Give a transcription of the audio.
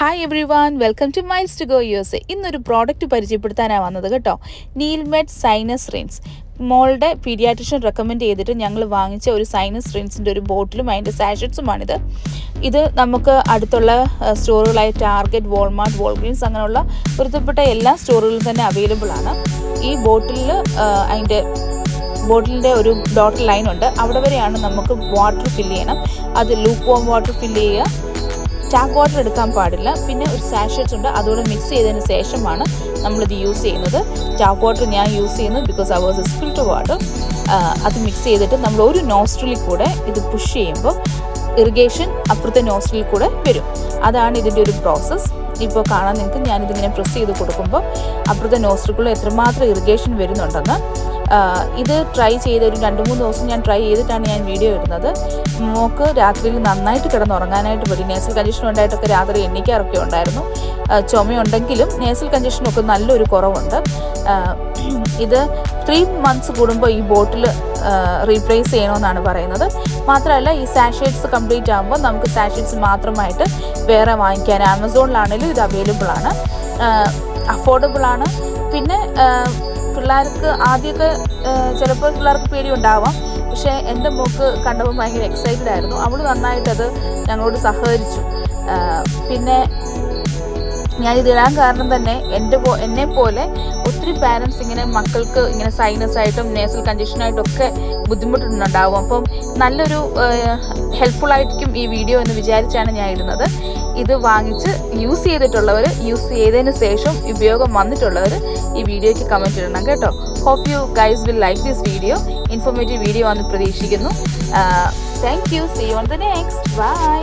Hi everyone, welcome to Miles to Go USA. ഇന്നൊരു product പരിചയപ്പെടുത്താനാണ് വന്നത് കേട്ടോ. NeilMed Sinus Rinse. മോളുടെ പീഡിയാട്രിഷ്യൻ റെക്കമെൻഡ് ചെയ്തിട്ട് ഞങ്ങൾ വാങ്ങിച്ച ഒരു സൈനസ് റിൻസിൻ്റെ ഒരു ബോട്ടിലും അതിൻ്റെ സാഷറ്റ്സുമാണിത്. ഇത് നമുക്ക് അടുത്തുള്ള സ്റ്റോറുകളായ ടാർഗറ്റ്, വാൾമാർട്ട്, വോൾഗ്രീൻസ് അങ്ങനെയുള്ള പൊരുത്തപ്പെട്ട എല്ലാ സ്റ്റോറുകളിലും തന്നെ അവൈലബിൾ ആണ്. ഈ ബോട്ടിലിൻ്റെ ഒരു ഡോട്ടർ ലൈൻ ഉണ്ട്. അവിടെ വരെയാണ് നമുക്ക് വാട്ടർ ഫില്ല് ചെയ്യണം. അത് ലൂക്ക് വാം വാട്ടർ ഫില്ല് ചെയ്യുക. ടാപ്പ് വാട്ടർ എടുക്കാൻ പാടില്ല. പിന്നെ ഒരു സാഷറ്റ്സ് ഉണ്ട്, അതോടെ മിക്സ് ചെയ്തതിന് ശേഷമാണ് നമ്മളിത് യൂസ് ചെയ്യുന്നത്. ടാപ്പ് വാട്ടർ ഞാൻ യൂസ് ചെയ്യുന്നത് because hours is filter water. അത് മിക്സ് ചെയ്തിട്ട് നമ്മൾ ഒരു നോസ്ട്രിലിൽ കൂടെ ഇത് പുഷ് ചെയ്യുമ്പോൾ ഇറിഗേഷൻ അപ്പുറത്തെ നോസ്ട്രിലിൽ കൂടെ വരും. അതാണ് ഇതിൻ്റെ ഒരു പ്രോസസ്സ്. ഇപ്പോൾ കാണാൻ നിങ്ങൾക്ക് ഞാനിതിങ്ങനെ പ്രസ് ചെയ്ത് കൊടുക്കുമ്പോൾ അപ്പുറത്തെ നോസ്ട്രിക്കുള്ള എത്രമാത്രം ഇറിഗേഷൻ വരുന്നുണ്ടെന്ന്. ഇത് ട്രൈ ചെയ്ത് ഒരു 2-3 ദിവസം ഞാൻ ട്രൈ ചെയ്തിട്ടാണ് ഞാൻ വീഡിയോ ഇടുന്നത്. മോക്ക് രാത്രിയിൽ നന്നായിട്ട് കിടന്നുറങ്ങാനായിട്ട് പറ്റി. നേസൽ കഞ്ചഷൻ ഉണ്ടായിട്ടൊക്കെ രാത്രി എണ്ണിക്കാറൊക്കെ ഉണ്ടായിരുന്നു. ചുമയുണ്ടെങ്കിലും നേസൽ കഞ്ചഷനൊക്കെ നല്ലൊരു കുറവുണ്ട്. ഇത് 3 months കൂടുമ്പോൾ ഈ ബോട്ടിൽ റീപ്ലേസ് ചെയ്യണമെന്നാണ് പറയുന്നത്. മാത്രമല്ല ഈ സാഷറ്റ്സ് കംപ്ലീറ്റ് ആകുമ്പോൾ നമുക്ക് സാഷറ്റ്സ് മാത്രമായിട്ട് വേറെ വാങ്ങിക്കാൻ ആമസോണിലാണെങ്കിലും ഇത് അവൈലബിൾ ആണ്, അഫോർഡബിൾ ആണ്. പിന്നെ പിള്ളേർക്ക് ആദ്യമൊക്കെ ചിലപ്പോൾ പിള്ളേർക്ക് പേടിയുണ്ടാവാം. പക്ഷേ എൻ്റെ മോൾക്ക് കണ്ടപ്പോൾ ഭയങ്കര എക്സൈറ്റഡ് ആയിരുന്നു. അവൾ നന്നായിട്ടത് ഞങ്ങളോട് സഹകരിച്ചു. പിന്നെ ഞാനിതിടാൻ കാരണം തന്നെ എന്നെ പോലെ ഒത്തിരി പാരൻസ് ഇങ്ങനെ മക്കൾക്ക് ഇങ്ങനെ സൈനസ് ആയിട്ടും നേസൽ കഞ്ചഷനായിട്ടും ഒക്കെ ബുദ്ധിമുട്ടുണ്ടാവും. അപ്പം നല്ലൊരു ഹെൽപ്ഫുള്ളായിരിക്കും ഈ വീഡിയോ എന്ന് വിചാരിച്ചാണ് ഞാൻ ഇടുന്നത്. ഇത് വാങ്ങിച്ച് യൂസ് ചെയ്തിട്ടുള്ളവർ, യൂസ് ചെയ്തതിന് ശേഷം ഉപയോഗം വന്നിട്ടുള്ളവർ ഈ വീഡിയോയ്ക്ക് കമൻറ്റ് ഇടണം കേട്ടോ. Hope you guys will like this video. Informative video ആണെന്ന് പ്രതീക്ഷിക്കുന്നു. Thank you. See you on the next. By.